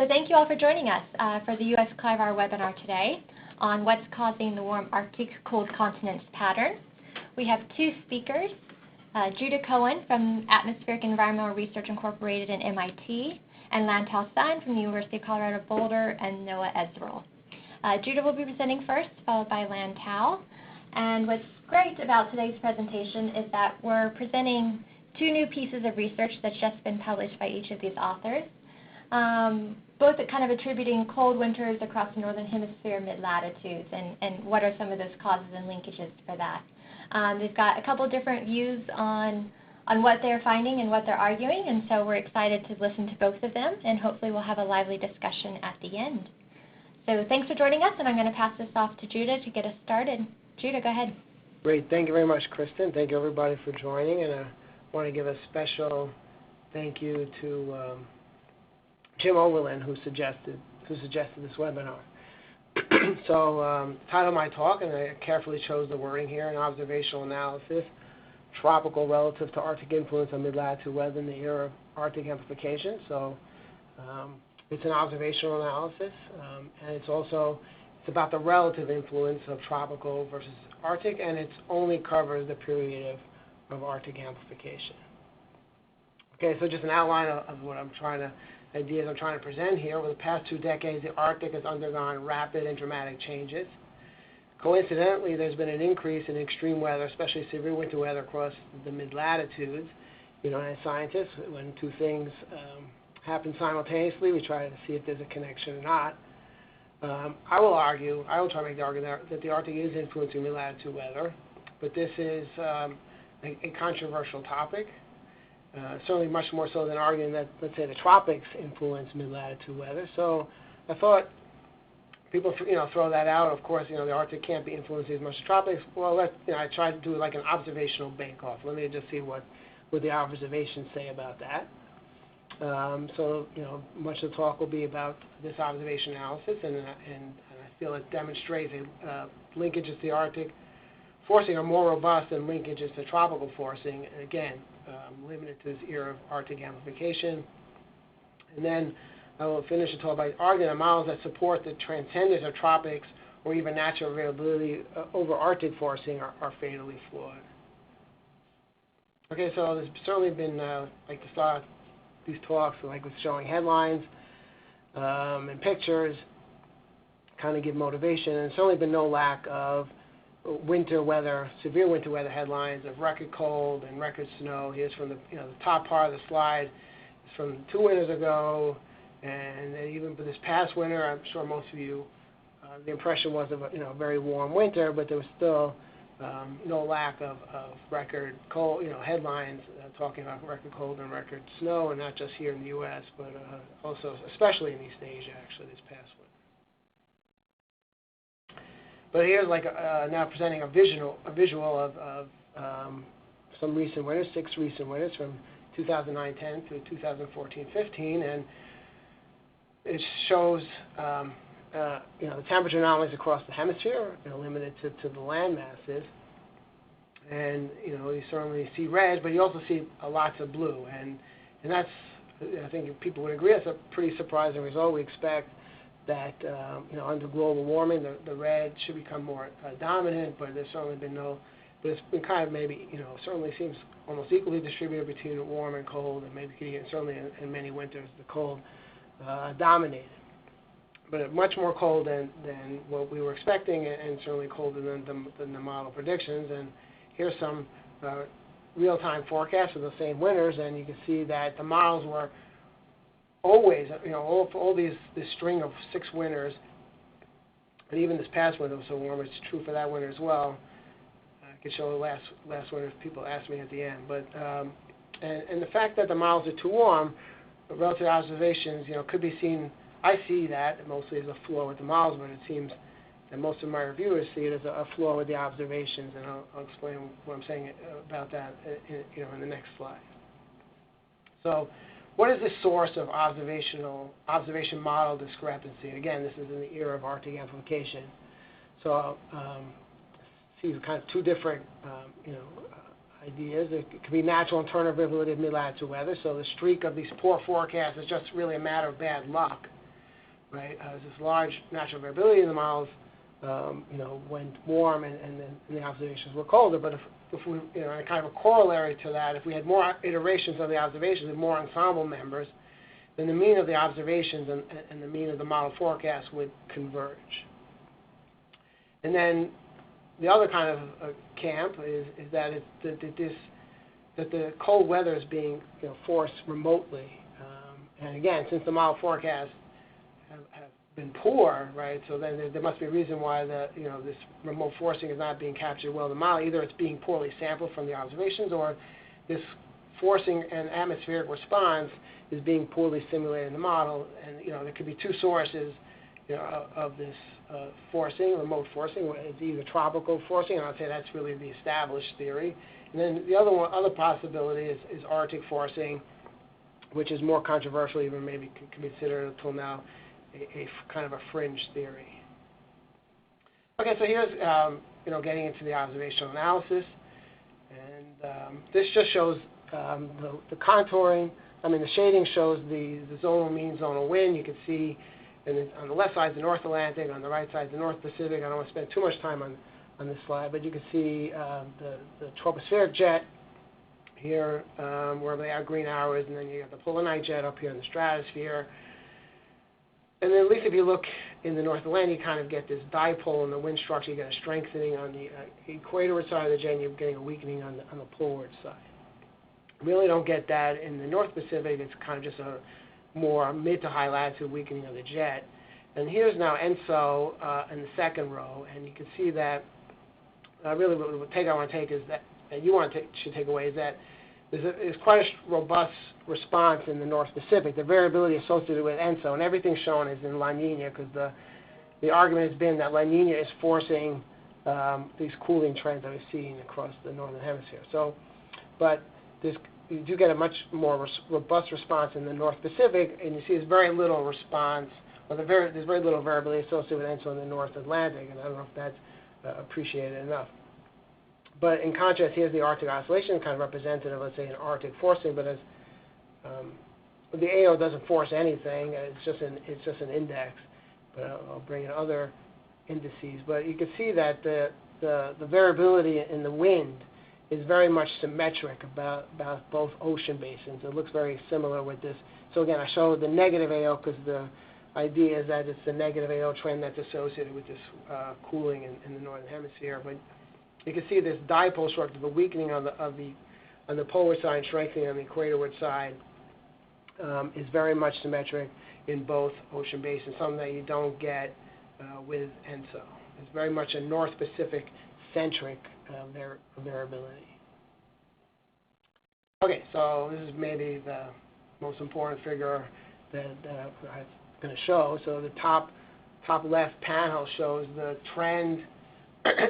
So thank you all for joining us for the U.S. CLIVAR webinar today on what's causing the warm Arctic cold continents pattern. We have two speakers, Judah Cohen from Atmospheric Environmental Research Incorporated and MIT, and Lantau Stein from the University of Colorado Boulder and Noah Ezerl. Judah will be presenting first, followed by Lantau. And what's great about today's presentation is that we're presenting two new pieces of research that's just been published by each of these authors, both kind of attributing cold winters across the northern hemisphere mid-latitudes and what are some of those causes and linkages for that. They've got a couple different views on what they're finding and what they're arguing, and so we're excited to listen to both of them, and hopefully we'll have a lively discussion at the end. So thanks for joining us, and I'm going to pass this off to Judah to get us started. Judah, go ahead. Great. Thank you very much, Kristen. Thank you, everybody, for joining, and I want to give a special thank you to Jim Oberlin, who suggested this webinar. So, title of my talk, and I carefully chose the wording here: an observational analysis, tropical relative to Arctic influence on mid-latitude weather in the era of Arctic amplification. So, it's an observational analysis, and it's about the relative influence of tropical versus Arctic, and it only covers the period of Arctic amplification. Okay, so just an outline of what ideas I'm trying to present here. Over the past 2 decades, the Arctic has undergone rapid and dramatic changes. Coincidentally, there's been an increase in extreme weather, especially severe winter weather across the mid-latitudes. You know, as scientists, when two things happen simultaneously, we try to see if there's a connection or not. I will try to make the argument that the Arctic is influencing mid-latitude weather, but this is a controversial topic. Certainly much more so than arguing that, let's say, the tropics influence mid-latitude weather. So I thought people, throw that out. Of course, the Arctic can't be influencing as much as tropics. Well, I tried to do like an observational bake-off. Let me just see what the observations say about that. So, much of the talk will be about this observation analysis, and I feel it demonstrates linkages to the Arctic forcing are more robust than linkages to tropical forcing, and again, limited to this era of Arctic amplification. And then I will finish the talk by arguing that models that support the transcendence of tropics or even natural variability over Arctic forcing are fatally flawed. Okay, so there's certainly been, like to start these talks, like with showing headlines and pictures, kind of give motivation, and certainly been no lack of winter weather, severe winter weather headlines of record cold and record snow. Here's from the top part of the slide is from 2 winters ago, and even for this past winter, I'm sure most of you, the impression was of a very warm winter, but there was still no lack of record cold, headlines talking about record cold and record snow, and not just here in the U.S., but also especially in East Asia, actually, this past winter. But here's now presenting a visual of some recent winters, 6 recent winters from 2009-10 to 2014-15, and it shows the temperature anomalies across the hemisphere, limited to the land masses, and you certainly see red, but you also see lots of blue, and that's, I think people would agree, that's a pretty surprising result. We expect that under global warming, the red should become more dominant, but there's certainly been but it's been kind of maybe, certainly seems almost equally distributed between warm and cold, and maybe certainly in many winters the cold dominated. But much more cold than what we were expecting, and certainly colder than the model predictions. And here's some real-time forecasts for the same winters, and you can see that the models were always, all this string of 6 winters, and even this past winter was so warm, it's true for that winter as well. I could show the last winter if people ask me at the end. But and the fact that the models are too warm, relative observations, could be seen. I see that mostly as a flaw with the models, but it seems that most of my reviewers see it as a flaw with the observations, and I'll explain what I'm saying about that in the next slide. So, what is the source of observation model discrepancy? Again, this is in the era of Arctic amplification. So see kind of 2 different ideas. It could be natural internal variability of mid-latitude weather. So the streak of these poor forecasts is just really a matter of bad luck. right? There's this large natural variability in the models, when warm and the observations were colder. But if we, and kind of a corollary to that, if we had more iterations of the observations and more ensemble members, then the mean of the observations and the mean of the model forecast would converge. And then the other kind of camp is that that the cold weather is being forced remotely. And again, since the model forecasts have been poor, right? So then there must be a reason why this remote forcing is not being captured well in the model. Either it's being poorly sampled from the observations, or this forcing and atmospheric response is being poorly simulated in the model. And there could be two sources of this forcing, remote forcing. It's either tropical forcing, and I'd say that's really the established theory. And then the other possibility is Arctic forcing, which is more controversial, even maybe considered until now a kind of a fringe theory. Okay, so here's getting into the observational analysis, and this just shows the contouring. The shading shows the zonal mean zonal wind. You can see, on the left side is the North Atlantic, on the right side is the North Pacific. I don't want to spend too much time on this slide, but you can see the tropospheric jet here, where the green arrow is, and then you have the polar night jet up here in the stratosphere. And then at least if you look in the North Atlantic, you kind of get this dipole in the wind structure. You get a strengthening on the equatorward side of the jet, and you're getting a weakening on the polarward side. You really don't get that in the North Pacific. It's kind of just a more mid to high latitude weakening of the jet. And here's now ENSO in the second row, and you can see that really what I want to take is that should take away is that there's quite a robust response in the North Pacific. The variability associated with ENSO, and everything shown is in La Nina, because the argument has been that La Nina is forcing these cooling trends that we're seeing across the northern hemisphere. But you do get a much more robust response in the North Pacific, and you see there's very little response, there's very little variability associated with ENSO in the North Atlantic, and I don't know if that's appreciated enough. But in contrast, here's the Arctic oscillation, kind of representative, let's say, in Arctic forcing. But as the AO doesn't force anything, it's just an index. But I'll bring in other indices. But you can see that the variability in the wind is very much symmetric about both ocean basins. It looks very similar with this. So again, I showed the negative AO because the idea is that it's the negative AO trend that's associated with this cooling in the northern hemisphere. But you can see this dipole structure, the weakening on the polar side and strengthening on the equatorward side is very much symmetric in both ocean basins, something that you don't get with ENSO. It's very much a North Pacific centric variability. Okay, so this is maybe the most important figure that I'm going to show. So the top left panel shows the trend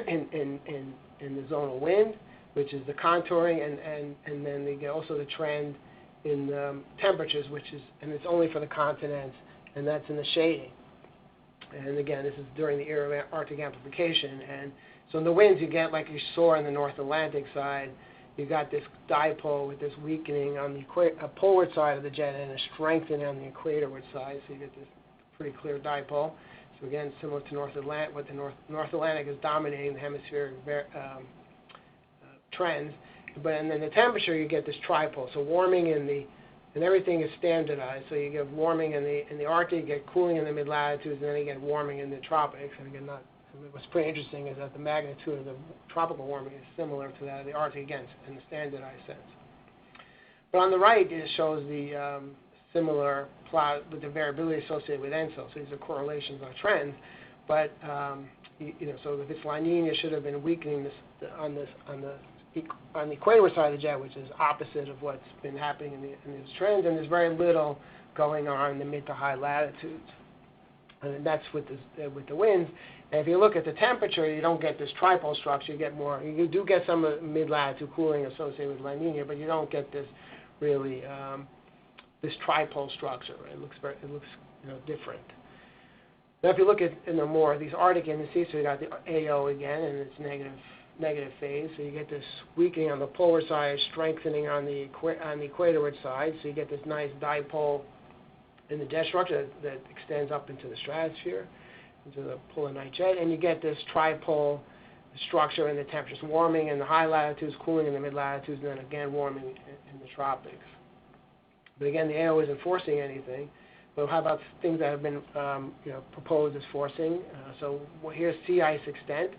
in the zonal wind, which is the contouring, and then they get also the trend in temperatures, and it's only for the continents, and that's in the shading. And again, this is during the era of Arctic amplification. And so in the winds, you get, like you saw in the North Atlantic side, you got this dipole with this weakening on the polarward side of the jet and a strengthening on the equatorward side. So you get this pretty clear dipole. So again, similar to North Atlantic, what the North Atlantic is dominating the hemispheric trends. And then the temperature, you get this tripole. So warming and everything is standardized. So you get warming in the Arctic, you get cooling in the mid-latitudes, and then you get warming in the tropics. And again, what's pretty interesting is that the magnitude of the tropical warming is similar to that of the Arctic, again, in the standardized sense. But on the right, it shows the similar plot with the variability associated with ENSO. So these are correlations or trends. But so if it's La Nina, it should have been weakening on the equator side of the jet, which is opposite of what's been happening in these trends, and there's very little going on in the mid to high latitudes. And that's with the winds. And if you look at the temperature, you don't get this tripole structure. You get more. You do get some mid-latitude cooling associated with La Nina, but you don't get this really this tripole structure. It looks different. Now, if you look at more of these Arctic indices, so you got the AO again, and it's negative phase. So you get this weakening on the polar side, strengthening on the equatorward side. So you get this nice dipole in the jet structure that extends up into the stratosphere, into the polar night jet, and you get this tripole structure in the temperatures, warming in the high latitudes, cooling in the mid latitudes, and then again warming in the tropics. But again, the AO isn't forcing anything. But how about things that have been proposed as forcing? So here's sea ice extent,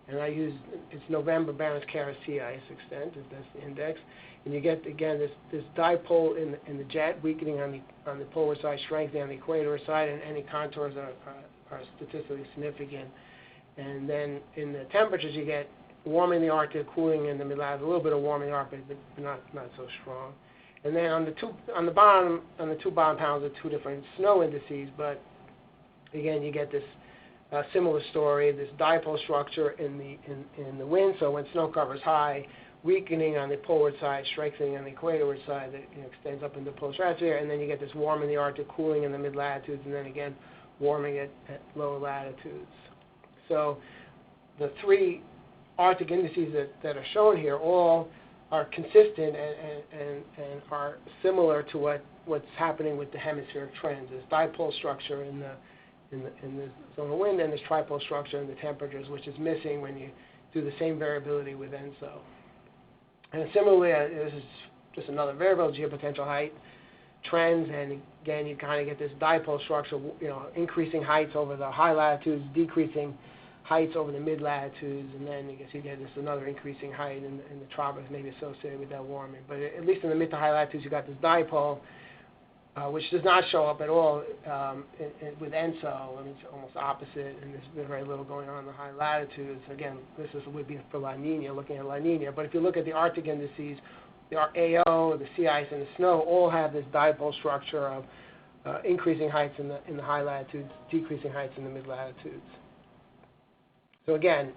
and it's November Barents-Karras sea ice extent, that's the index. And you get, again, this dipole in the jet, weakening on the polar side, strengthening on the equator side, and any contours are statistically significant. And then in the temperatures, you get warming the Arctic, cooling in the mid-latitude, a little bit of warming the Arctic, but not so strong. And then on the two bottom panels are two different snow indices, but again, you get this similar story, this dipole structure in the wind. So when snow cover is high, weakening on the polar side, strengthening on the equator side that extends up into the polar stratosphere, and then you get this warming the Arctic, cooling in the mid latitudes, and then again warming at lower latitudes. So the three Arctic indices that are shown here all are consistent and are similar to what's happening with the hemispheric trends. This dipole structure in the zone of wind, and this tripole structure in the temperatures, which is missing when you do the same variability with ENSO. And similarly, this is just another variable, geopotential height trends, and again, you kind of get this dipole structure, increasing heights over the high latitudes, decreasing heights over the mid-latitudes, and then you get this another increasing height in the tropics, maybe associated with that warming. But at least in the mid to high latitudes, you got this dipole, which does not show up at all with ENSO. I mean, it's almost opposite, and there's been very little going on in the high latitudes. Again, would be for La Nina, looking at La Nina. But if you look at the Arctic indices, the AO, the sea ice, and the snow all have this dipole structure of increasing heights in the high latitudes, decreasing heights in the mid latitudes. So again,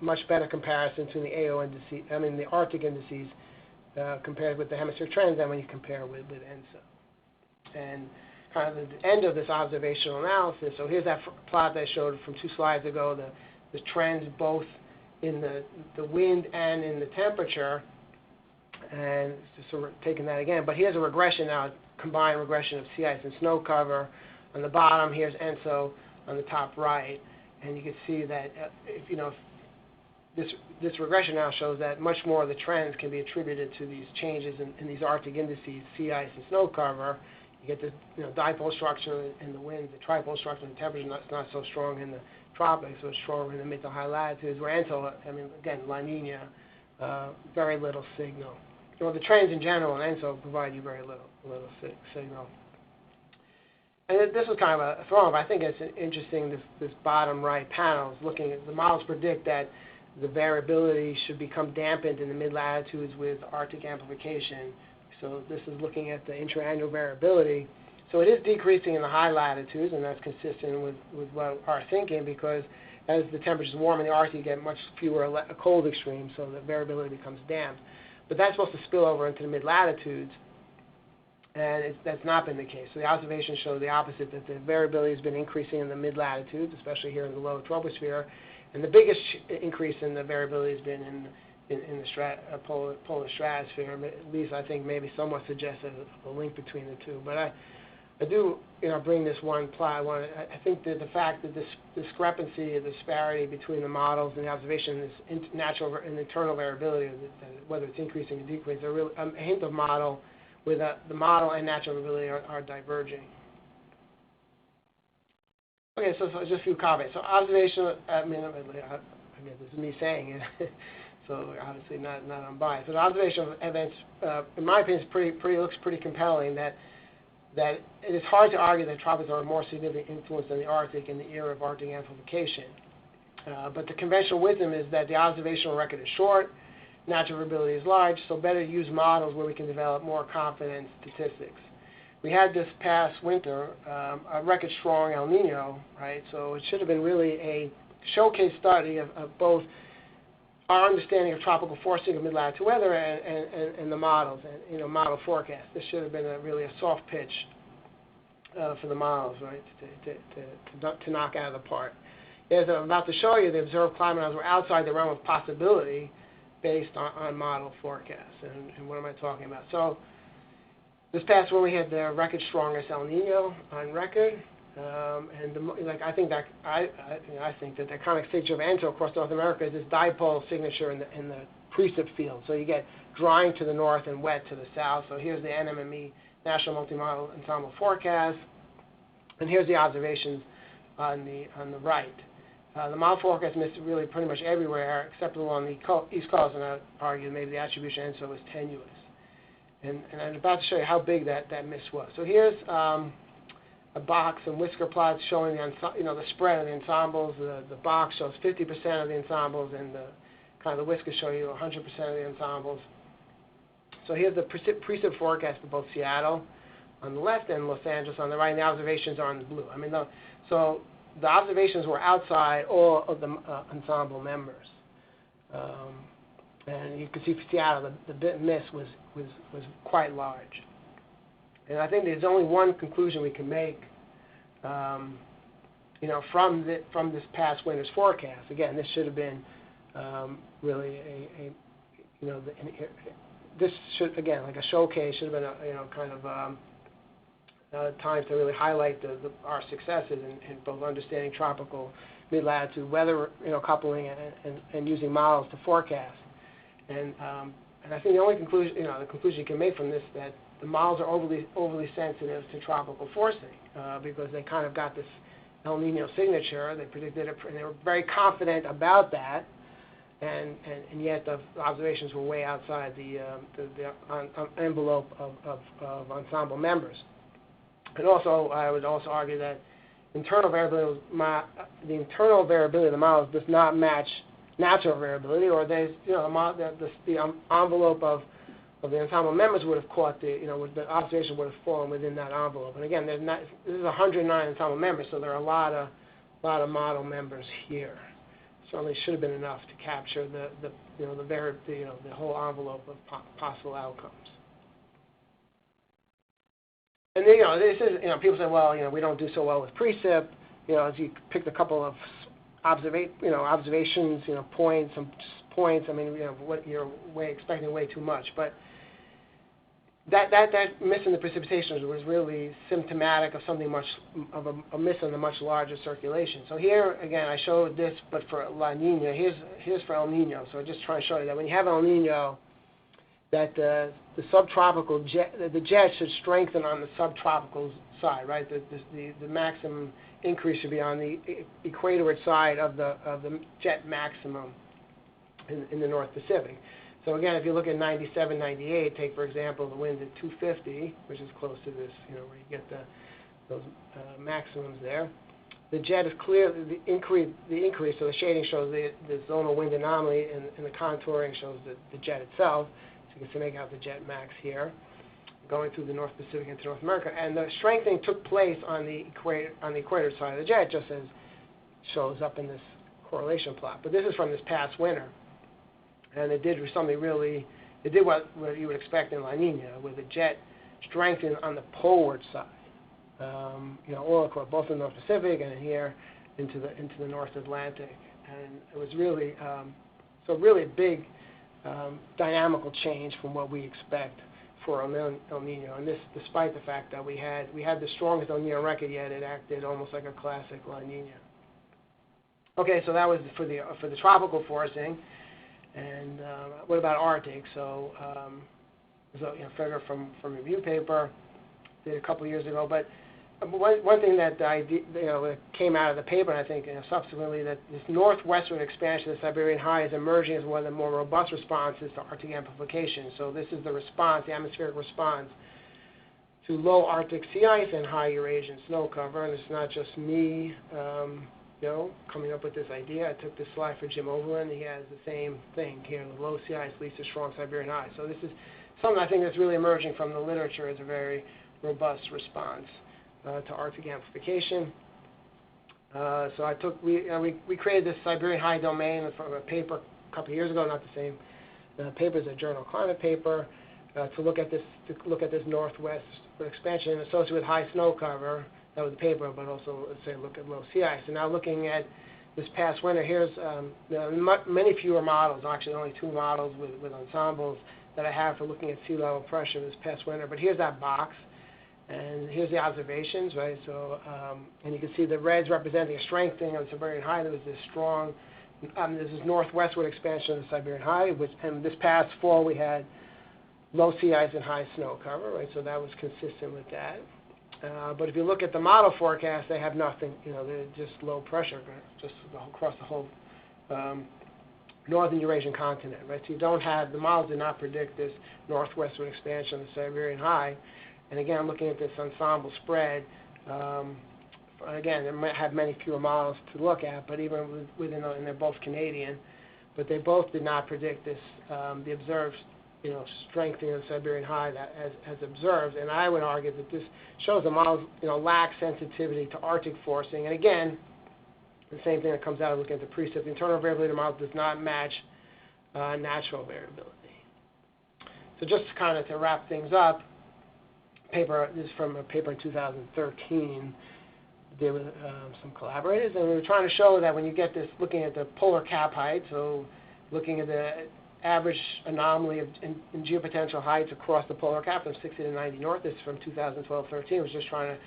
much better comparison between the Arctic indices compared with the hemispheric trends than when you compare with ENSO. And kind of at the end of this observational analysis, so here's that plot that I showed from 2 slides ago, the trends both in the wind and in the temperature, and just sort of taking that again. But here's a regression now, combined regression of sea ice and snow cover. On the bottom, here's ENSO on the top right. And you can see that this regression now shows that much more of the trends can be attributed to these changes in these Arctic indices, sea ice and snow cover. You get the dipole structure in the wind, the tripole structure in the temperature, not so strong in the tropics, so it's stronger in the mid to high latitudes. Where ENSO, again, La Nina, very little signal. The trends in general in ENSO provide you very little signal. And this is kind of a throw-off. I think it's interesting, this bottom right panel is looking at the models predict that the variability should become dampened in the mid-latitudes with Arctic amplification. So this is looking at the interannual variability. So it is decreasing in the high latitudes, and that's consistent with what our thinking, because as the temperatures warm in the Arctic, you get much fewer cold extremes, so the variability becomes damped. But that's supposed to spill over into the mid-latitudes, and that's not been the case. So the observations show the opposite, that the variability has been increasing in the mid-latitudes, especially here in the low troposphere, and the biggest increase in the variability has been in the polar stratosphere. At least I think maybe somewhat suggests a link between the two. But I do bring this one plot. I think that the fact that this discrepancy, the disparity between the models and the observation, this natural and internal variability, whether it's increasing or decreasing, are really a hint of model where the model and natural variability are diverging. Okay, so just a few comments. So observational, this is me saying it, so obviously not unbiased. But the observational evidence, in my opinion, looks pretty compelling that it is hard to argue that tropics are a more significant influence than the Arctic in the era of Arctic amplification. But the conventional wisdom is that the observational record is short, natural variability is large, so better use models where we can develop more confident statistics. We had this past winter a record-strong El Nino, right? So it should have been really a showcase study of both our understanding of tropical forcing of mid-latitude weather and the models and model forecast. This should have been really a soft pitch for the models, right, to knock out of the park. As I'm about to show you, the observed climate models were outside the realm of possibility based on model forecasts. And what am I talking about? So This past one we had the record strongest El Nino on record, I think that the iconic signature of ENSO across North America is this dipole signature in the precip field. So you get drying to the north and wet to the south. So here's the NMME National Multi-Model Ensemble Forecast, and here's the observations on the right. The model forecast missed really pretty much everywhere except along the East Coast, and I would argue maybe the attribution ENSO was tenuous. And I'm about to show you how big that miss was. So here's a box and whisker plots showing the spread of the ensembles. The box shows 50% of the ensembles, and the whiskers show you 100% of the ensembles. So here's the precip forecast for both Seattle on the left and Los Angeles on the right, and the observations are in the blue. So the observations were outside all of the ensemble members. And you can see for Seattle, the bit miss was quite large. And I think there's only one conclusion we can make, from this past winter's forecast. Again, this should have been really this should, again, like a showcase, should have been time to really highlight our successes in both understanding tropical mid-latitude weather, coupling and using models to forecast. And I think the only conclusion, the conclusion you can make from this that the models are overly sensitive to tropical forcing because they kind of got this El Nino signature. They predicted it, and they were very confident about that, and yet the observations were way outside the envelope of ensemble members. And also, I would also argue that the internal variability of the models does not match natural variability, or there's the envelope of the ensemble members would have caught the observation would have fallen within that envelope. And again, this is 109 ensemble members, so there are a lot of model members here. Certainly should have been enough to capture the whole envelope of possible outcomes. And this is people say, well, we don't do so well with precip. As you picked a couple of observations, points. What you're expecting way too much, but that miss in the precipitation was really symptomatic of something a miss in the much larger circulation. So here again, I showed this, but for La Nina. Here's for El Nino. So I'm just trying to show you that when you have El Nino, that the subtropical the jet should strengthen on the subtropical side, right? The maximum increase should be on the equatorward side of the jet maximum in the North Pacific. So again, if you look at 97, 98, take for example the wind at 250, which is close to this, where you get those maximums there. The jet is clear. The increase. So the shading shows the zonal wind anomaly, and the contouring shows the jet itself. So you can make out the jet max here, going through the North Pacific into North America, and the strengthening took place on the equator side of the jet, just as shows up in this correlation plot. But this is from this past winter, and it did something really. It did what you would expect in La Nina, where the jet strengthened on the poleward side. All across both the North Pacific and here into the North Atlantic, and it was really really a big dynamical change from what we expect for El Nino, and this despite the fact that we had the strongest El Nino record yet. It acted almost like a classic La Nina. Okay, so that was for the tropical forcing, and what about Arctic? So figure from review paper did a couple years ago, but one thing that came out of the paper, and I think subsequently, that this northwestern expansion of the Siberian high is emerging as one of the more robust responses to Arctic amplification. So this is the response, the atmospheric response to low Arctic sea ice and high Eurasian snow cover. And it's not just me, coming up with this idea. I took this slide for Jim Overland. He has the same thing here: the low sea ice leads to strong Siberian high. So this is something I think that's really emerging from the literature as a very robust response to Arctic amplification. So we created this Siberian high domain from a paper a couple of years ago, not the same paper as a journal climate paper, to look at this northwest expansion associated with high snow cover. That was the paper, but also look at low sea ice. And now looking at this past winter, here's many fewer models. Actually, only 2 models with ensembles that I have for looking at sea level pressure this past winter. But here's that box, and here's the observations, right? So, and you can see the reds representing a strengthening of the Siberian high. There was this strong, this is northwestward expansion of the Siberian high, and this past fall we had low sea ice and high snow cover, right? So that was consistent with that. But if you look at the model forecast, they have nothing. They're just low pressure, just across the whole northern Eurasian continent, right? So you don't have, the models did not predict this northwestward expansion of the Siberian high. And again, I'm looking at this ensemble spread. Again, they might have many fewer models to look at, but even within, and they're both Canadian, but they both did not predict this, the observed, strengthening of the Siberian high that as observed. And I would argue that this shows the models, lack sensitivity to Arctic forcing. And again, the same thing that comes out of looking at the precip. The internal variability of the model does not match natural variability. So just kind of to wrap things up, this is from a paper in 2013. There were some collaborators, and we were trying to show that when you get this, looking at the polar cap height, so looking at the average anomaly in geopotential heights across the polar cap from 60 to 90 north. This is from 2012-13. It was just trying to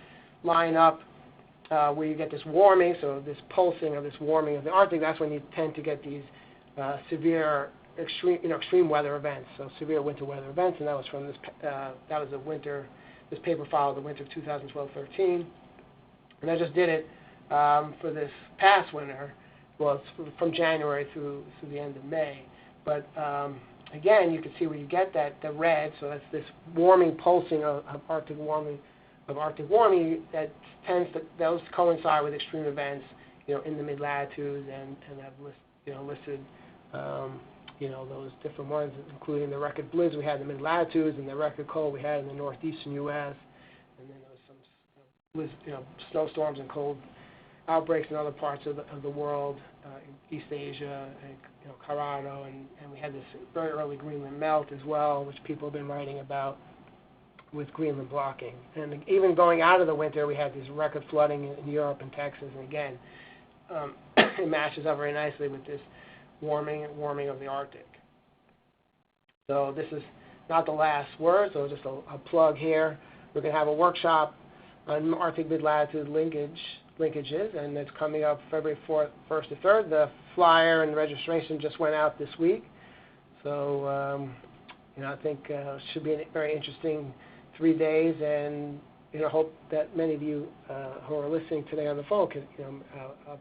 line up where you get this warming, so this pulsing of this warming of the Arctic. That's when you tend to get these severe, extreme weather events. So severe winter weather events, and that was from this. That was a winter. This paper followed the winter of 2012-13, and I just did it for this past winter. Well, it's from January through the end of May. But again, you can see where you get the red. So that's this warming, pulsing of Arctic warming, that tends to, those coincide with extreme events, in the mid latitudes, and I've listed, those different ones, including the record blizzard we had in the mid latitudes and the record cold we had in the northeastern U.S. And then there was some snowstorms and cold outbreaks in other parts of the world, in East Asia, and Colorado, and we had this very early Greenland melt as well, which people have been writing about with Greenland blocking. And even going out of the winter, we had this record flooding in Europe and Texas, and again, it matches up very nicely with this warming of the Arctic. So this is not the last word, so just a plug here. We're going to have a workshop on Arctic mid-latitude linkages, and it's coming up February 1st to 3rd. The flyer and registration just went out this week. So, I think it should be a very interesting 3 days, and hope that many of you who are listening today on the phone can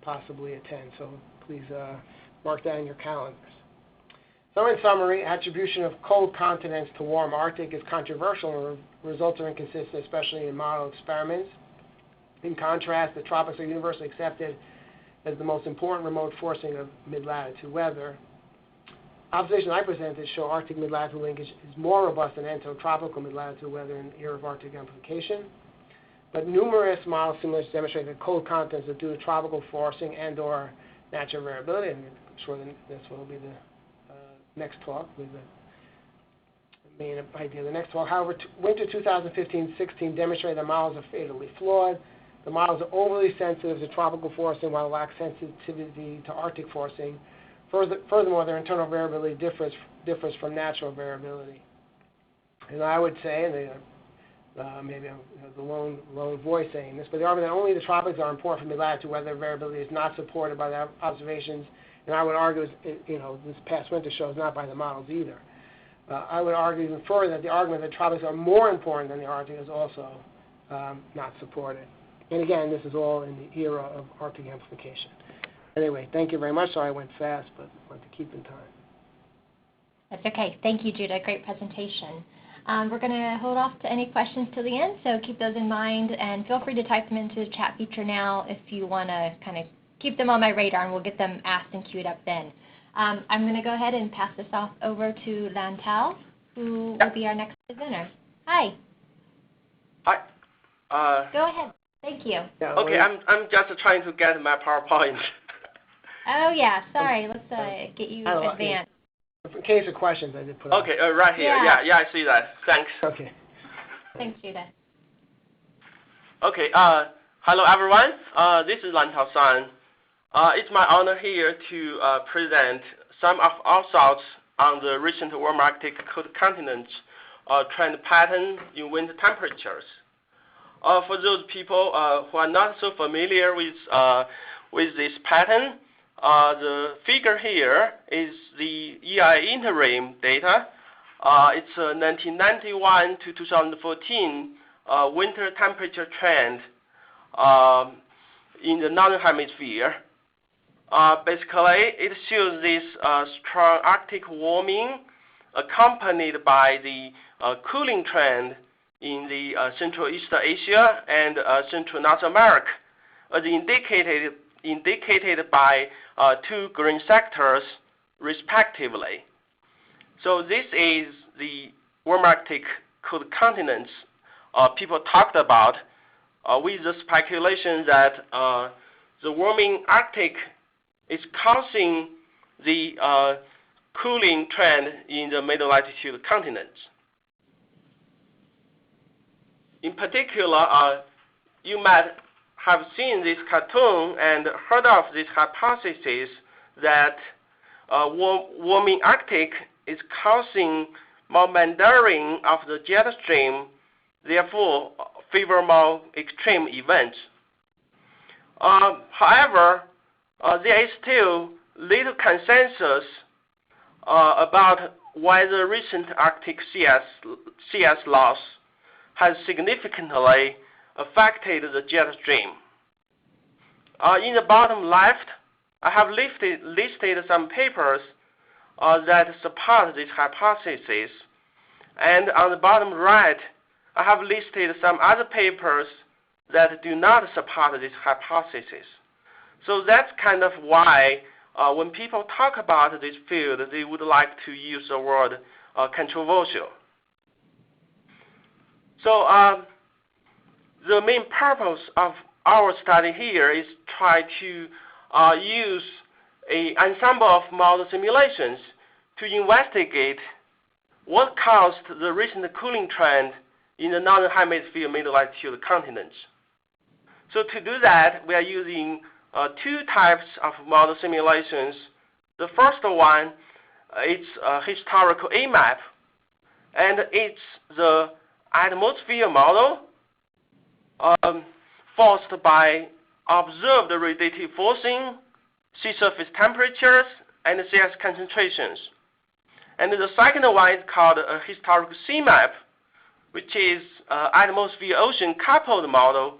possibly attend. So please mark that in your calendars. So in summary, attribution of cold continents to warm Arctic is controversial and results are inconsistent, especially in model experiments. In contrast, the tropics are universally accepted as the most important remote forcing of mid-latitude weather. Observations I presented show Arctic mid-latitude linkage is more robust than entotropical mid-latitude weather in the era of Arctic amplification. But numerous model simulations demonstrate that cold continents are due to tropical forcing and/or natural variability. And I'm sure this will be the next talk with the main idea of the next talk. However, winter 2015-16 demonstrated that models are fatally flawed. The models are overly sensitive to tropical forcing while lack sensitivity to Arctic forcing. Furthermore, their internal variability differs from natural variability. And I would say, and maybe I'm the lone voice saying this, but the argument that only the tropics are important for mid-latitude weather variability is not supported by the observations, and I would argue, this past winter shows not by the models either. I would argue even further that the argument that tropics are more important than the Arctic is also not supported. And again, this is all in the era of Arctic amplification. Anyway, thank you very much. Sorry I went fast, but I wanted to keep in time. That's okay. Thank you, Judah. Great presentation. We're going to hold off to any questions till the end, so keep those in mind, and feel free to type them into the chat feature now if you want to kind of keep them on my radar, and we'll get them asked and queued up then. I'm going to go ahead and pass this off over to Lantal, who will be our next presenter. Hi. Hi. Go ahead. Thank you. Okay, I'm just trying to get my PowerPoint. Oh, yeah. Sorry. Let's get you advanced. In case of questions, I did put Okay, right here. Yeah, I see that. Thanks. Okay. Thanks, Judah. Okay, hello, everyone. This is Lantal San. It's my honor here to present some of our thoughts on the recent warm Arctic cold continents trend pattern in winter temperatures. For those people who are not so familiar with this pattern, the figure here is the EIA interim data. It's 1991 to 2014 winter temperature trend in the northern hemisphere. Basically, it shows this strong Arctic warming accompanied by the cooling trend in the Central East Asia and Central North America, as indicated by two green sectors, respectively. So this is the warm Arctic cold continents people talked about, with the speculation that the warming Arctic is causing the cooling trend in the middle latitude continents. In particular, you might have seen this cartoon and heard of this hypothesis that warming Arctic is causing more meandering of the jet stream, therefore favor more extreme events. However, there is still little consensus about whether recent Arctic CS loss has significantly affected the jet stream. In the bottom left, I have listed some papers that support this hypothesis, and on the bottom right, I have listed some other papers that do not support this hypothesis. So that's kind of why when people talk about this field, they would like to use the word controversial. So the main purpose of our study here is try to use an ensemble of model simulations to investigate what caused the recent cooling trend in the northern hemisphere middle latitude continents. So to do that, we are using two types of model simulations. The first one is a historical AMAP, and it's the atmosphere model forced by observed radiative forcing, sea surface temperatures, and CS concentrations. And the second one is called a historical CMAP, which is atmosphere-ocean coupled model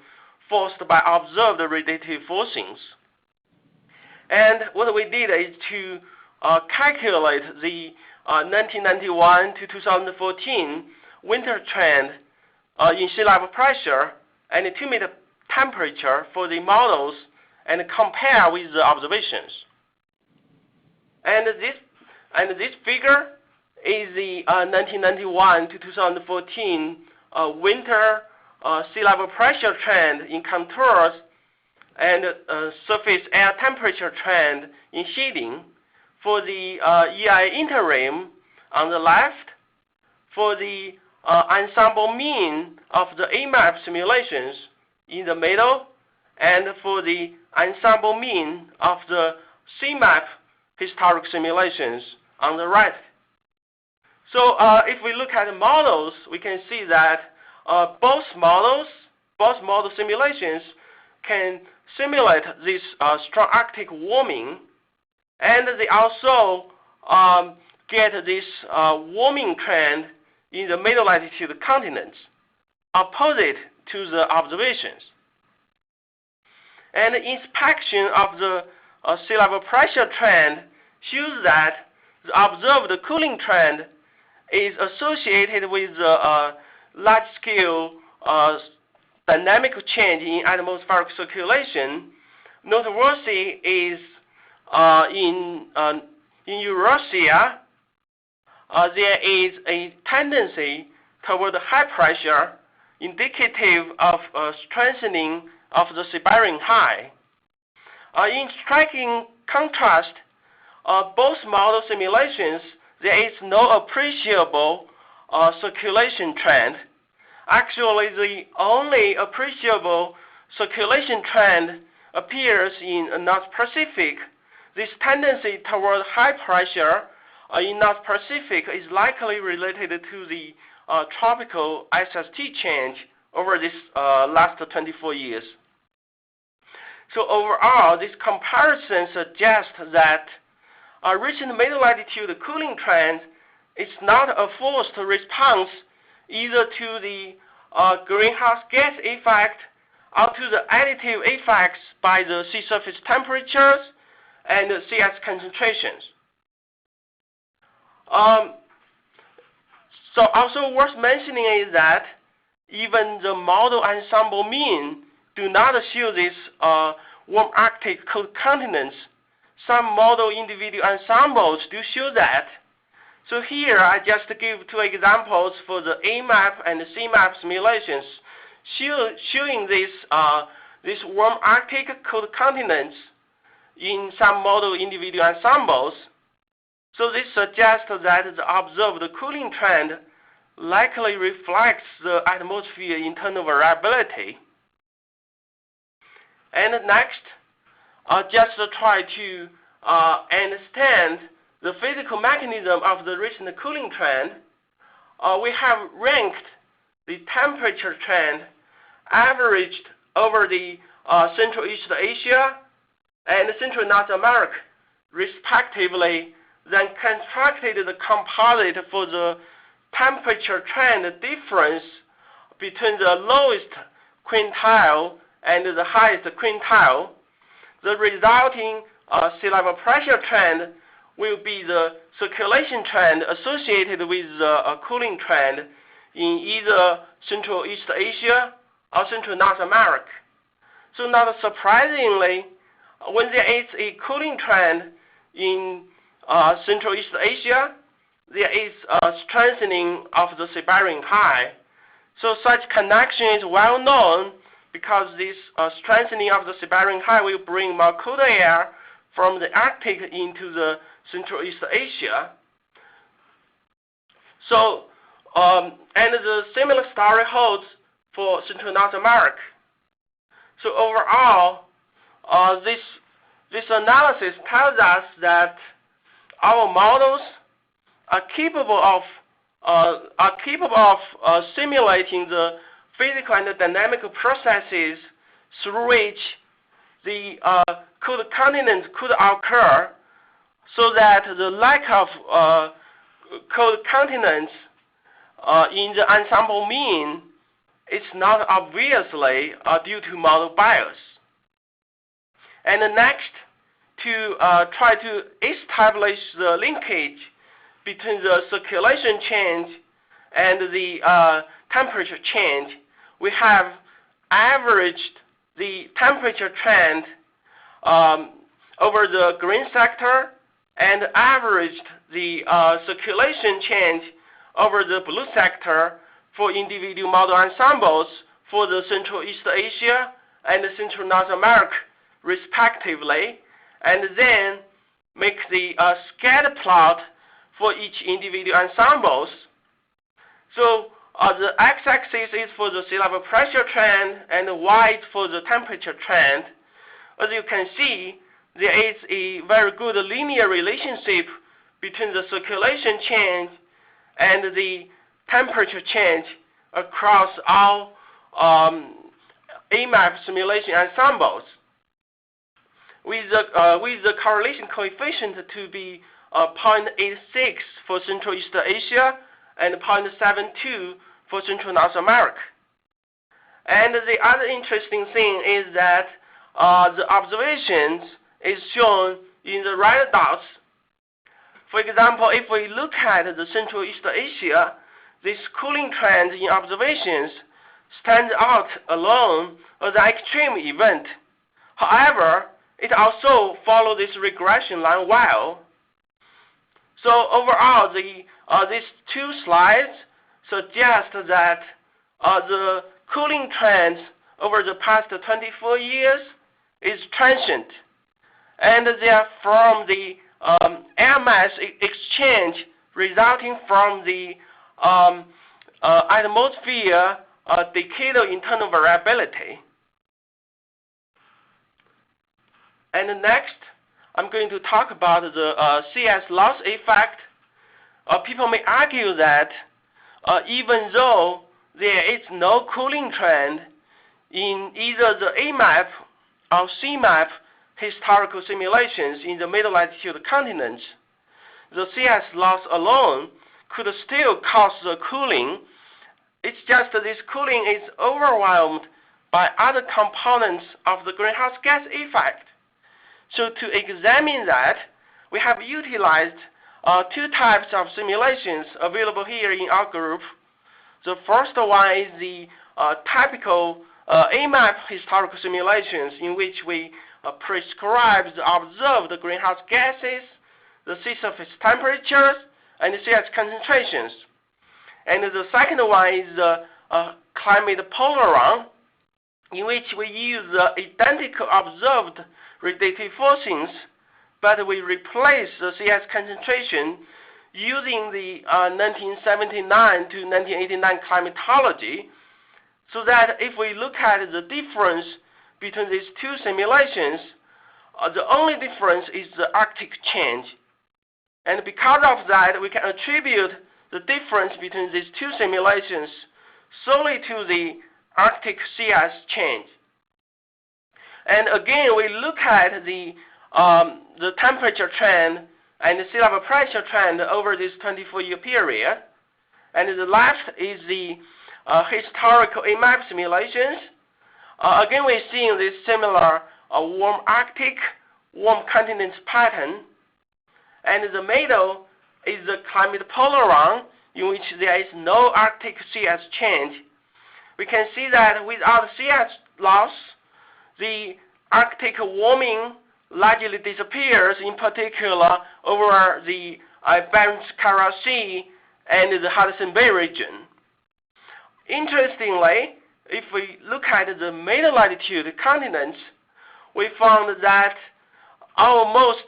forced by observed radiative forcings. And what we did is to calculate the 1991 to 2014 winter trend in sea level pressure and 2-meter temperature for the models and compare with the observations. And this figure is the 1991 to 2014 winter sea level pressure trend in contours and surface air temperature trend in shading for the EIA interim on the left, for the ensemble mean of the AMAP simulations in the middle, and for the ensemble mean of the CMAP historic simulations on the right. So if we look at the models, we can see that both model simulations can simulate this strong Arctic warming, and they also get this warming trend in the middle latitude continents, opposite to the observations. And inspection of the sea level pressure trend shows that the observed cooling trend is associated with the large-scale dynamic change in atmospheric circulation. Noteworthy is in Eurasia, there is a tendency toward high pressure, indicative of strengthening of the Siberian high. In striking contrast, both model simulations, there is no appreciable circulation trend. Actually, the only appreciable circulation trend appears in North Pacific. This tendency toward high pressure in North Pacific is likely related to the tropical SST change over this last 24 years. So overall, this comparison suggests that recent mid-latitude cooling trend is not a forced response either to the greenhouse gas effect or to the additive effects by the sea surface temperatures and the CS concentrations. So also worth mentioning is that even the model ensemble mean do not show this warm Arctic cold continents. Some model individual ensembles do show that. So here I just give two examples for the AMAP and the CMAP simulations showing this warm Arctic cold continents in some model individual ensembles. So this suggests that the observed cooling trend likely reflects the atmosphere internal variability. And next, just to try to understand the physical mechanism of the recent cooling trend, we have ranked the temperature trend averaged over the Central East Asia and Central North America, respectively, then constructed the composite for the temperature trend difference between the lowest quintile and the highest quintile. The resulting sea level pressure trend will be the circulation trend associated with the cooling trend in either Central East Asia or Central North America. So not surprisingly, when there is a cooling trend in Central East Asia, there is a strengthening of the Siberian high. So such connection is well known because this strengthening of the Siberian high will bring more cold air from the Arctic into the Central East Asia. So, and the similar story holds for Central North America. So overall, this analysis tells us that our models are capable of simulating the physical and dynamic processes through which the cold continents could occur, so that the lack of cold continents in the ensemble mean is not obviously due to model bias. And next, to try to establish the linkage between the circulation change and the temperature change, we have averaged the temperature trend over the green sector and averaged the circulation change over the blue sector for individual model ensembles for the Central East Asia and the Central North America, respectively, and then make the scatter plot for each individual ensembles. So the x-axis is for the sea level pressure trend and the y is for the temperature trend. As you can see, there is a very good linear relationship between the circulation change and the temperature change across all AMAP simulation ensembles, with the correlation coefficient to be 0.86 for Central East Asia and 0.72 for Central North America. And the other interesting thing is that the observations is shown in the red dots. For example, if we look at the Central East Asia, this cooling trend in observations stands out alone as an extreme event. However, it also follows this regression line well. So overall, these two slides suggest that the cooling trends over the past 24 years is transient, and they are from the air mass exchange resulting from the atmosphere decadal internal variability. And next, I'm going to talk about the CS loss effect people may argue that even though there is no cooling trend in either the AMAP or CMAP historical simulations in the middle latitude continents, the CS loss alone could still cause the cooling. It's just that this cooling is overwhelmed by other components of the greenhouse gas effect. So to examine that, we have utilized two types of simulations available here in our group. The first one is the typical AMAP historical simulations, in which we prescribe the observed greenhouse gases, the sea surface temperatures, and the CS concentrations. And the second one is the climate polaron, in which we use the identical observed radiative forcings, but we replace the CS concentration using the 1979 to 1989 climatology, so that if we look at the difference between these two simulations, the only difference is the Arctic change. And because of that, we can attribute the difference between these two simulations solely to the Arctic CS change. And again, we look at the temperature trend and the sea level pressure trend over this 24-year period. And the left is the historical AMAP simulations. Again, we're seeing this similar warm Arctic, warm continents pattern. And the middle is the climate polaron, in which there is no Arctic CS change. We can see that without CS loss, the Arctic warming largely disappears, in particular over the Barents-Kara Sea and the Hudson Bay region. Interestingly, if we look at the middle latitude continents, we found that most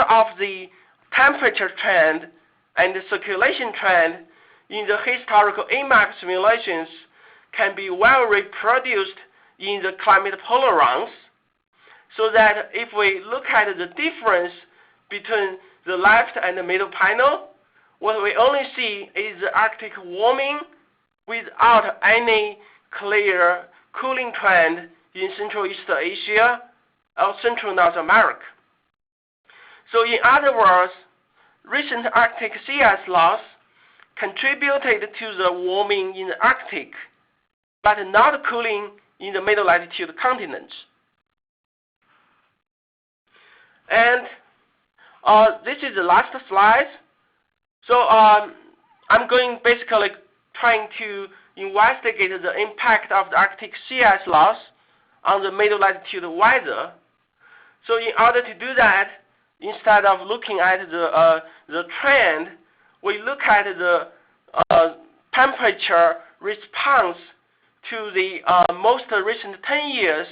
of the temperature trend and the circulation trend in the historical AMAP simulations can be well reproduced in the climate polarons, so that if we look at the difference between the left and the middle panel, what we only see is the Arctic warming without any clear cooling trend in Central East Asia or Central North America. So in other words, recent Arctic CS loss contributed to the warming in the Arctic, but not cooling in the middle latitude continents. And this is the last slide. So I'm going basically trying to investigate the impact of the Arctic CS loss on the middle latitude weather. So in order to do that, instead of looking at the trend, we look at the temperature response to the most recent 10 years,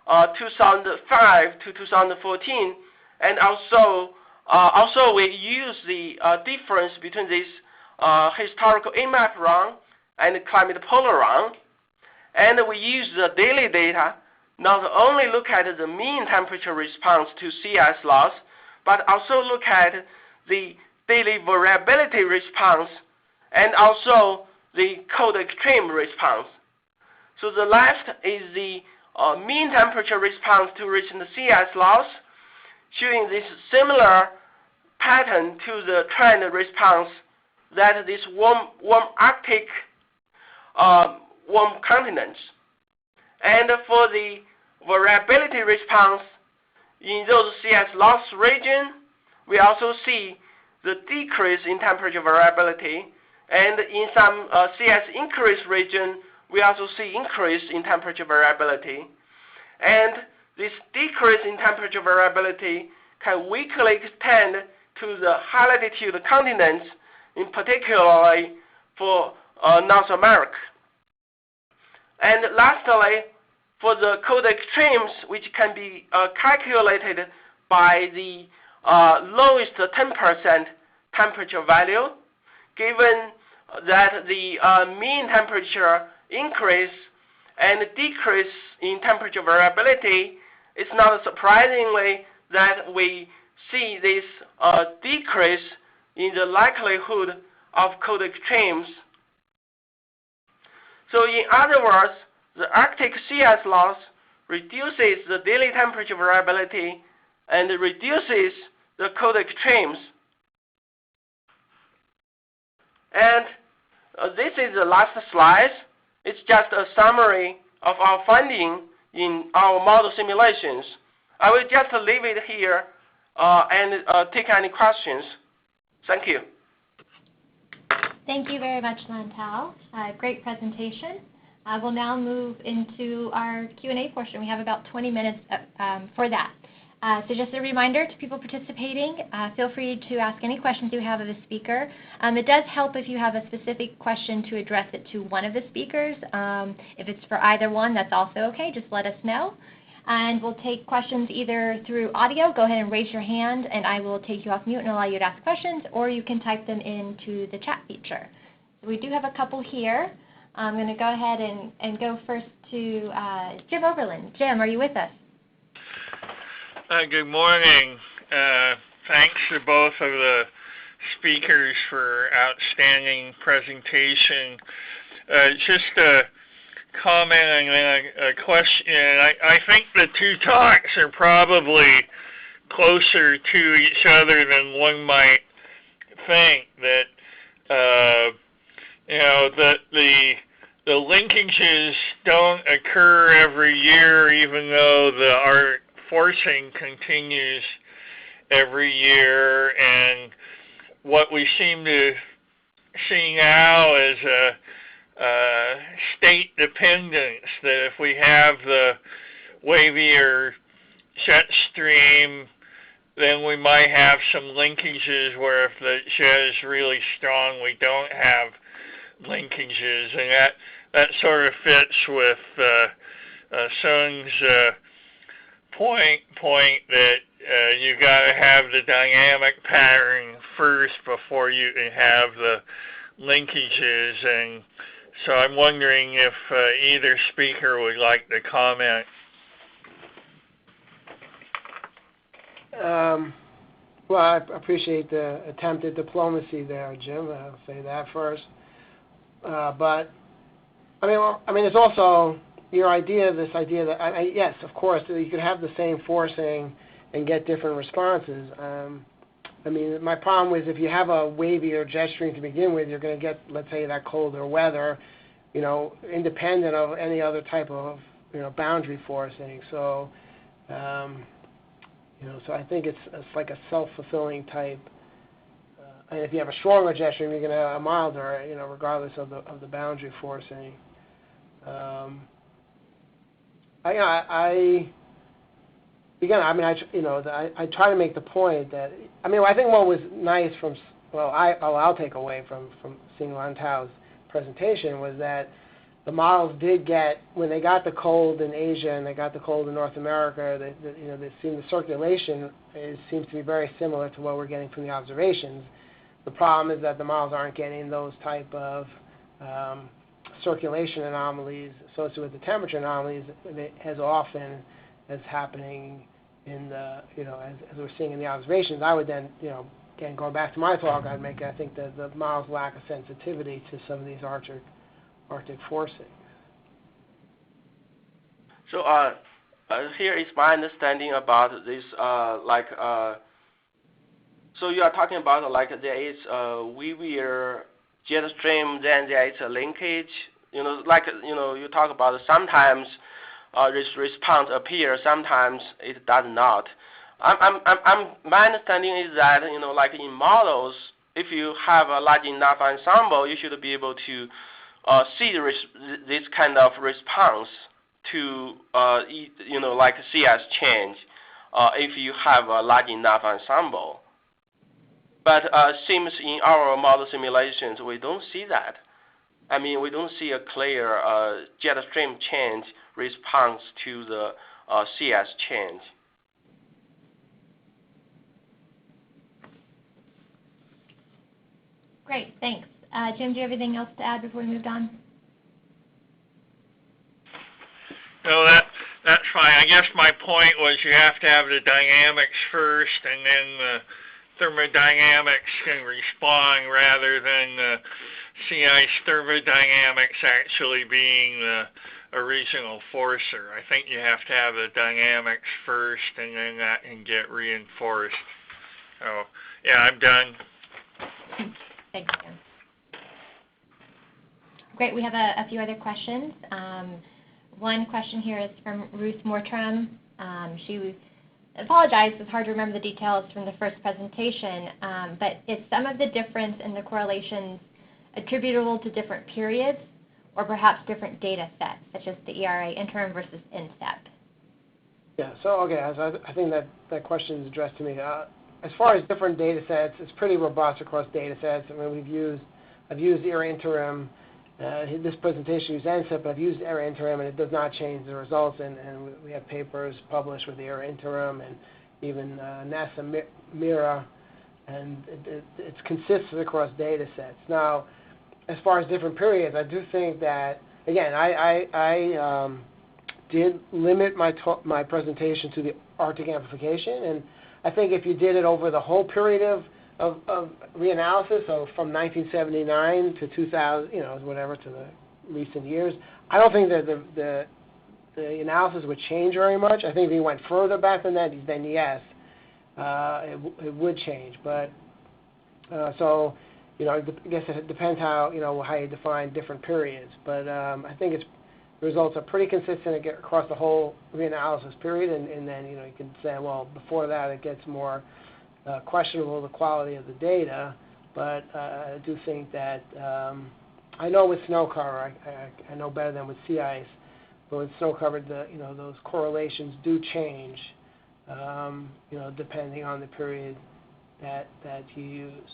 2005 to 2014, and also we use the difference between this historical AMAP run and the climate polaron, and we use the daily data not only look at the mean temperature response to CS loss, but also look at the daily variability response and also the cold extreme response. So the left is the mean temperature response to recent CS loss, showing this similar pattern to the trend response that this warm Arctic warm continents. And for the variability response in those CS loss region, we also see the decrease in temperature variability, and in some CS increase region, we also see increase in temperature variability. And this decrease in temperature variability can weakly extend to the high latitude continents, in particularly for North America. And lastly, for the cold extremes, which can be calculated by the lowest 10% temperature value, given that the mean temperature increase and decrease in temperature variability, it's not surprisingly that we see this decrease in the likelihood of cold extremes. So in other words, the Arctic sea ice loss reduces the daily temperature variability and reduces the cold extremes. And this is the last slide. It's just a summary of our finding in our model simulations. I will just leave it here and take any questions. Thank you. Thank you very much, Lantao. Great presentation. We'll now move into our Q&A portion. We have about 20 minutes for that. So just a reminder to people participating, feel free to ask any questions you have of the speaker. It does help if you have a specific question to address it to one of the speakers. If it's for either one, that's also okay. Just let us know. And we'll take questions either through audio. Go ahead and raise your hand, and I will take you off mute and allow you to ask questions, or you can type them into the chat feature. So we do have a couple here. I'm going to go ahead and go first to Jim Oberlin. Jim, are you with us? Good morning. Thanks to both of the speakers for outstanding presentation. Just a comment and then a question. I think the two talks are probably closer to each other than one might think. That that the linkages don't occur every year, even though our forcing continues every year, and what we seem to see now is a state dependence, that if we have the wavier jet stream, then we might have some linkages where if the jet is really strong, we don't have linkages, and that sort of fits with Sung's point that you got to have the dynamic pattern first before you can have the linkages. And so I'm wondering if either speaker would like to comment. Well, I appreciate the attempted diplomacy there, Jim. I'll say that first. But I mean, it's also your idea. This idea that yes, of course, you could have the same forcing and get different responses. I mean, my problem is if you have a wavier jet stream to begin with, you're going to get, let's say, that colder weather, independent of any other type of, boundary forcing. So, so I think it's like a self-fulfilling type. And if you have a stronger jet stream, you're going to have a milder, regardless of the boundary forcing. I try to make the point that, I think what was nice I'll take away from seeing Lantao's presentation was that the models did get, when they got the cold in Asia and they got the cold in North America, the circulation seems to be very similar to what we're getting from the observations. The problem is that the models aren't getting those type of circulation anomalies associated with the temperature anomalies as often as happening in the, as we're seeing in the observations. I would then, again, going back to my talk, I think that the models lack a sensitivity to some of these Arctic forcing. So here is my understanding about this, so you are talking about there is a wavier jet stream, then there is a linkage. You talk about sometimes this response appears, sometimes it does not. My understanding is that in models, if you have a large enough ensemble, you should be able to see this kind of response to CS change if you have a large enough ensemble. But seems in our model simulations, we don't see that. We don't see a clear jet stream change response to the CS change. Great, thanks. Jim, do you have anything else to add before we move on? No, that's fine. I guess my point was you have to have the dynamics first and then the thermodynamics can respond rather than the sea ice thermodynamics actually being the original forcer. I think you have to have the dynamics first, and then that can get reinforced. So, yeah, I'm done. Thank you. Great. We have a few other questions. One question here is from Ruth Mortram. She apologized. It's hard to remember the details from the first presentation, but is some of the difference in the correlations attributable to different periods or perhaps different data sets, such as the ERA interim versus INSTEP? Yeah, so I think that question is addressed to me. As far as different data sets, it's pretty robust across data sets. I mean, I've used ERA interim. This presentation used INSTEP, but I've used ERA interim, and it does not change the results. And we have papers published with the ERA interim, and even NASA MIRA, and it's consistent across data sets. Now, as far as different periods, I do think that, again, I did limit my presentation to the Arctic amplification, and I think if you did it over the whole period of reanalysis, so from 1979 to 2000, whatever, to the recent years, I don't think that the analysis would change very much. I think if you went further back than that, then yes, it would change. But so, I guess it depends how you define different periods. But I think the results are pretty consistent across the whole reanalysis period, and then you can say, well, before that it gets more questionable, the quality of the data. But I do think that I know with snow cover, I know better than with sea ice, but with snow cover, those correlations do change, depending on the period that you use.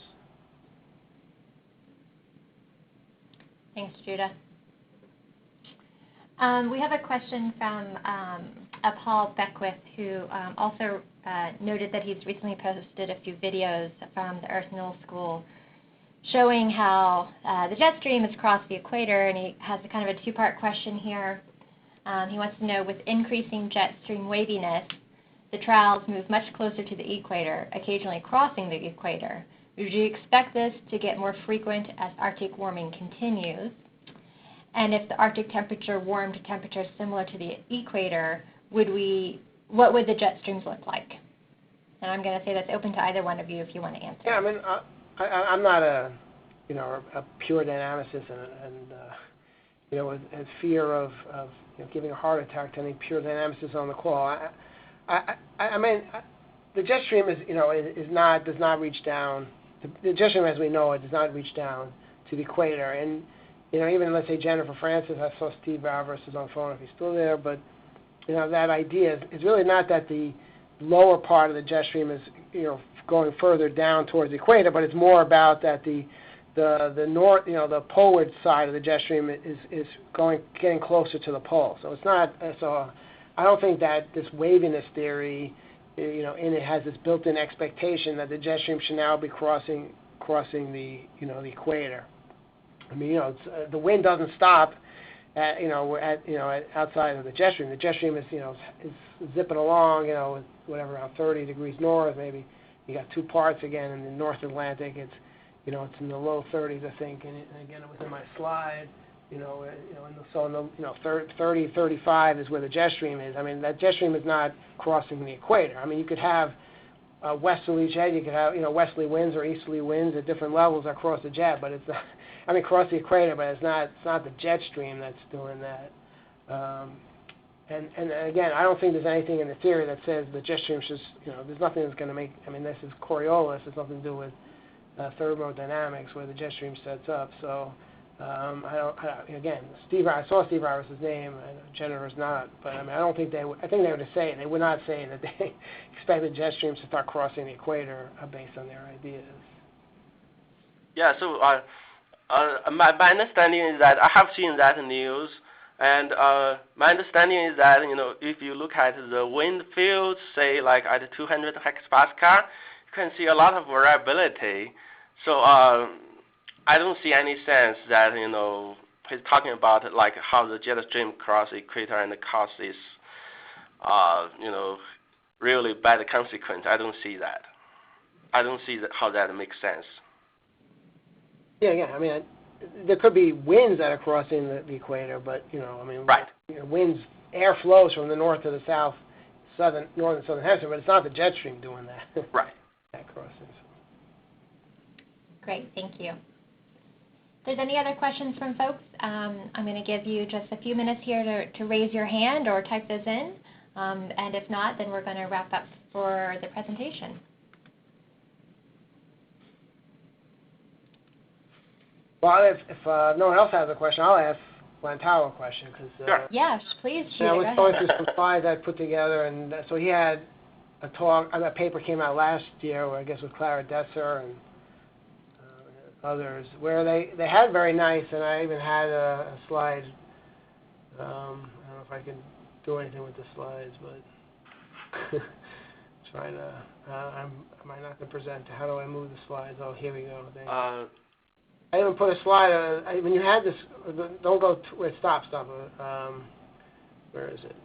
Thanks, Judah. We have a question from Paul Beckwith, who also noted that he's recently posted a few videos from the Earth Middle School showing how the jet stream has crossed the equator, and he has a kind of a two-part question here. He wants to know, with increasing jet stream waviness, the trials move much closer to the equator, occasionally crossing the equator. Would you expect this to get more frequent as Arctic warming continues? And if the Arctic temperature warmed to temperatures similar to the equator, what would the jet streams look like? And I'm going to say that's open to either one of you if you want to answer. Yeah, I mean, I'm not a pure dynamicist, and with fear of giving a heart attack to any pure dynamicists on the call. I mean, the jet stream does not reach down. The jet stream, as we know it, does not reach down to the equator. And even let's say Jennifer Francis, I saw Steve Alvarez is on the phone if he's still there, but that idea is really not that the lower part of the jet stream is going further down towards the equator, but it's more about that the north, the poleward side of the jet stream is getting closer to the pole. So it's not. So I don't think that this waviness theory, in it has this built-in expectation that the jet stream should now be crossing the the equator. I mean, the wind doesn't stop at outside of the jet stream. The jet stream is zipping along, with whatever, around 30 degrees north. Maybe you got two parts again in the North Atlantic. It's it's in the low 30s, I think, and again it was in my slide. So in the 30, 35 is where the jet stream is. I mean, that jet stream is not crossing the equator. I mean, you could have westerly jet, you could have westerly winds or easterly winds at different levels across the jet, but it's not. I mean, across the equator, but it's not the jet stream that's doing that. And again, I don't think there's anything in the theory that says the jet stream should, there's nothing that's going to make. I mean, this is Coriolis. It's nothing to do with thermodynamics where the jet stream sets up. So again, I saw Steve Iris' name, and Jennifer's not, but I mean, I don't think they would. I think they would say it. They would not say that they expect the jet streams to start crossing the equator based on their ideas. Yeah. So my understanding is that I have seen that news, and my understanding is that if you look at the wind fields, say like at 200 hectopascal, you can see a lot of variability. So I don't see any sense that he's talking about like how the jet stream cross the equator and causes really bad consequence. I don't see that. I don't see how that makes sense. Yeah. I mean, there could be winds that are crossing the equator, but I mean, Right. Winds, air flows from the north to the south, northern southern hemisphere, but it's not the jet stream doing that. Right. That crossing. Great, thank you. If there's any other questions from folks, I'm going to give you just a few minutes here to raise your hand or type those in. And if not, then we're going to wrap up for the presentation. Well, if no one else has a question, I'll ask Lantaro a question. Sure. Yes, please, I Judah, was go going ahead. through some slides I put together, and so he had a talk. A paper came out last year, I guess, with Clara Desser and others, where they had very nice, and I even had a slide. I don't know if I can do anything with the slides, but trying to. I might not to present. How do I move the slides? Oh, here we go. I even put a slide. When you had this, don't go to where it stops. Where is it?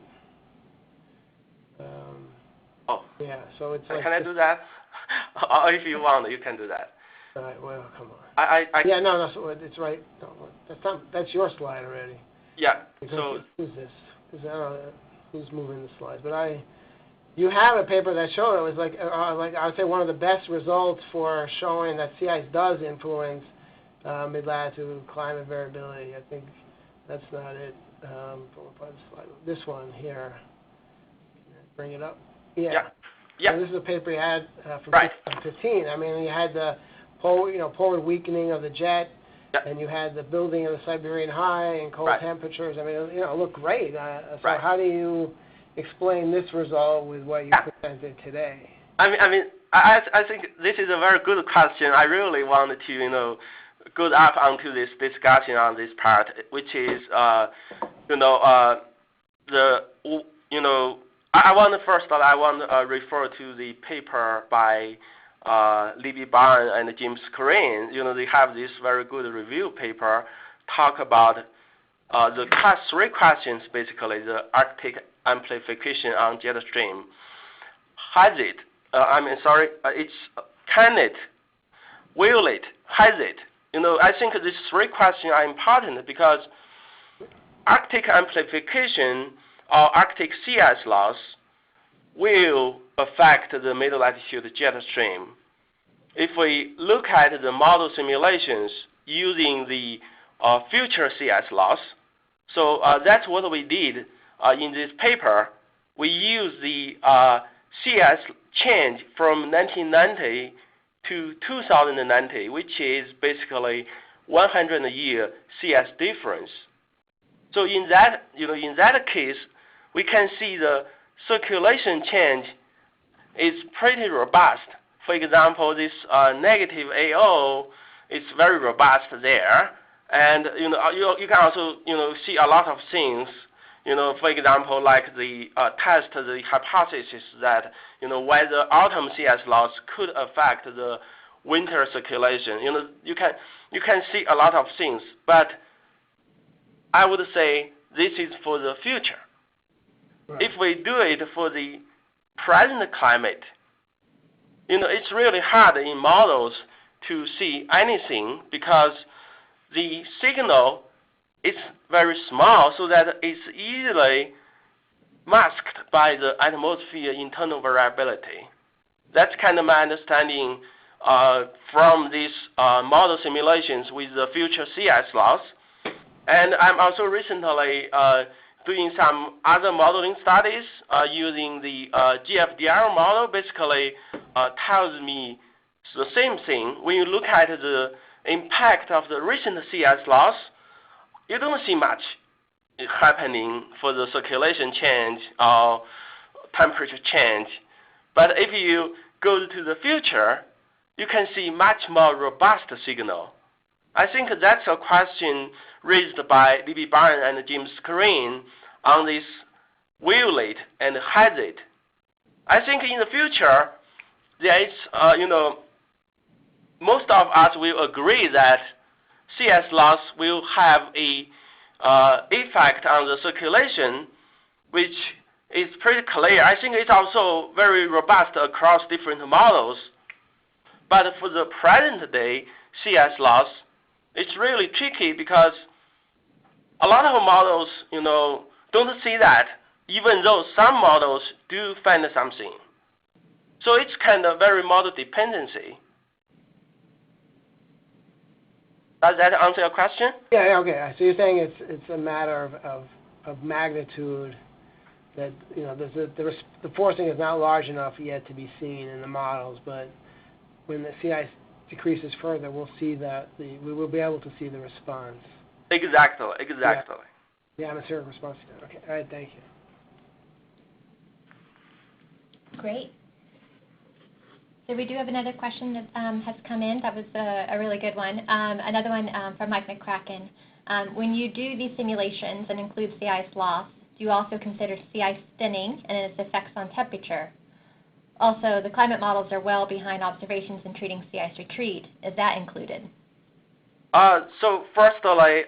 Oh. Yeah. So it's. Can I do that? Or if you want, you can do that. All right. Well, come on. Yeah, no. So it's right. No, that's your slide already. Yeah. So who's this? I don't know who's moving the slides, but you have a paper that showed it was like I would say one of the best results for showing that sea ice does influence mid-latitude climate variability. I think that's not it. This one here. Bring it up. Yeah. So this is a paper you had from 2015. I mean, you had the polar weakening of the jet, and you had the building of the Siberian high and cold temperatures. I mean, it looked great. So how do you explain this result with what you presented today? I think this is a very good question. I really wanted to, go up onto this discussion on this part, which is, I want to refer to the paper by Libby Barnes and James Crane. They have this very good review paper, talk about the three questions, basically, the Arctic amplification on jet stream. It's can it, will it, has it? I think these three questions are important because Arctic amplification or Arctic sea ice loss will affect the mid-latitude jet stream. If we look at the model simulations using the future sea ice loss, so that's what we did in this paper. We used the sea ice change from 1990 to 2090, which is basically 100-year sea ice difference. So in that, in that case, we can see the circulation change is pretty robust. For example, this negative AO is very robust there, and you can also see a lot of things. For example, like the test the hypothesis that whether autumn sea ice loss could affect the winter circulation. You can see a lot of things, but I would say this is for the future. Right. If we do it for the present climate, it's really hard in models to see anything because the signal is very small, so that it's easily masked by the atmosphere internal variability. That's kind of my understanding from these model simulations with the future sea ice loss. And I'm also recently doing some other modeling studies using the GFDR model. Basically tells me the same thing. When you look at the impact of the recent sea ice loss, you don't see much happening for the circulation change or temperature change. But if you go to the future, you can see much more robust signal. I think that's a question raised by Libby Barnes and James Crane on this will it and has it. I think in the future, there is, most of us will agree that sea ice loss will have a effect on the circulation, which is pretty clear. I think it's also very robust across different models. But for the present day CS loss, it's really tricky because a lot of models, don't see that, even though some models do find something. So it's kind of very model dependency. Does that answer your question? Yeah, okay. So you're saying it's a matter of magnitude, that the forcing is not large enough yet to be seen in the models, but when the CI decreases further, we'll see that we will be able to see the response. Exactly. Yeah. The atmospheric response. Okay. All right. Thank you. Great. So we do have another question that has come in. That was a really good one. Another one from Mike McCracken. When you do these simulations and include sea ice loss, do you also consider sea ice thinning and its effects on temperature? Also, the climate models are well behind observations in treating sea ice retreat. Is that included? So firstly,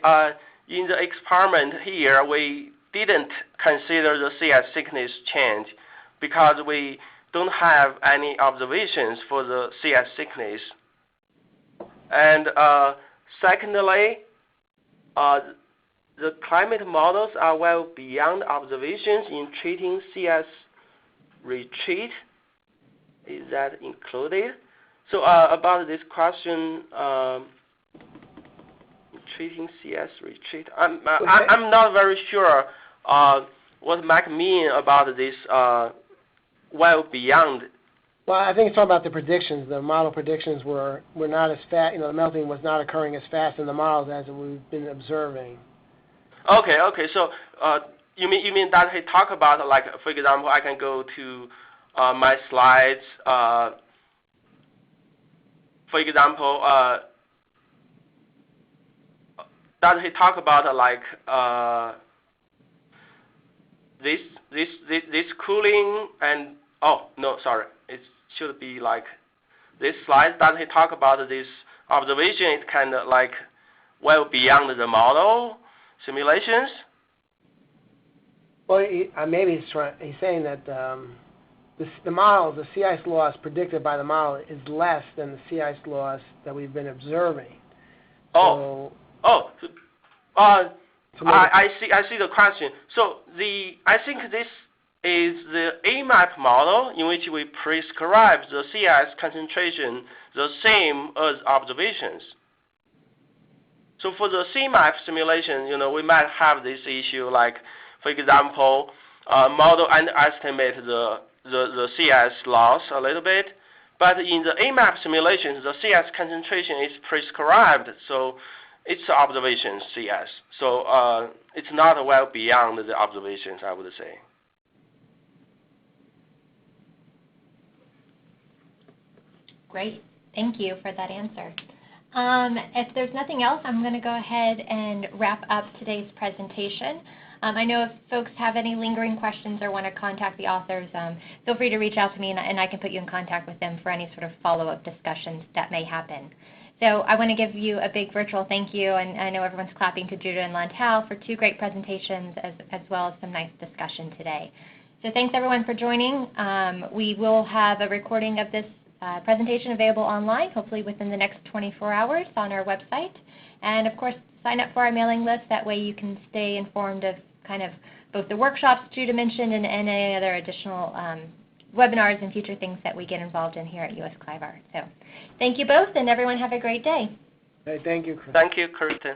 in the experiment here, we didn't consider the sea ice thickness change because we don't have any observations for the sea ice thickness. And secondly, the climate models are well beyond observations in treating sea ice retreat. Is that included? So about this question, treating sea ice retreat, I'm not very sure what Mike mean about this well beyond. Well, I think it's all about the predictions. The model predictions were not as fast. The melting was not occurring as fast in the models as we've been observing. Okay. So you mean that he talk about, like, for example, I can go to my slides. For example, does he talk about like this cooling and it should be like this slide. Does he talk about this observation? It's kind of like well beyond the model simulations. Well, maybe he's saying that the model, the sea ice loss predicted by the model is less than the sea ice loss that we've been observing. I see the question. So I think this is the AMAP model in which we prescribe the sea ice concentration the same as observations. So for the CMAP simulation, we might have this issue, like, for example, model underestimate the sea ice loss a little bit, but in the AMAP simulations, the sea ice concentration is prescribed, so it's observation sea ice. So it's not well beyond the observations, I would say. Great. Thank you for that answer. If there's nothing else, I'm going to go ahead and wrap up today's presentation. I know if folks have any lingering questions or want to contact the authors, feel free to reach out to me, and I can put you in contact with them for any sort of follow-up discussions that may happen. So I want to give you a big virtual thank you, and I know everyone's clapping to Judah and Lantau for 2 great presentations as well as some nice discussion today. So thanks everyone for joining. We will have a recording of this presentation available online, hopefully within the next 24 hours on our website. And of course, sign up for our mailing list. That way you can stay informed of kind of both the workshops Judah mentioned and any other additional webinars and future things that we get involved in here at US CLIVAR. So thank you both, and everyone have a great day. Hey, thank you, Kristen. Thank you, Kristen.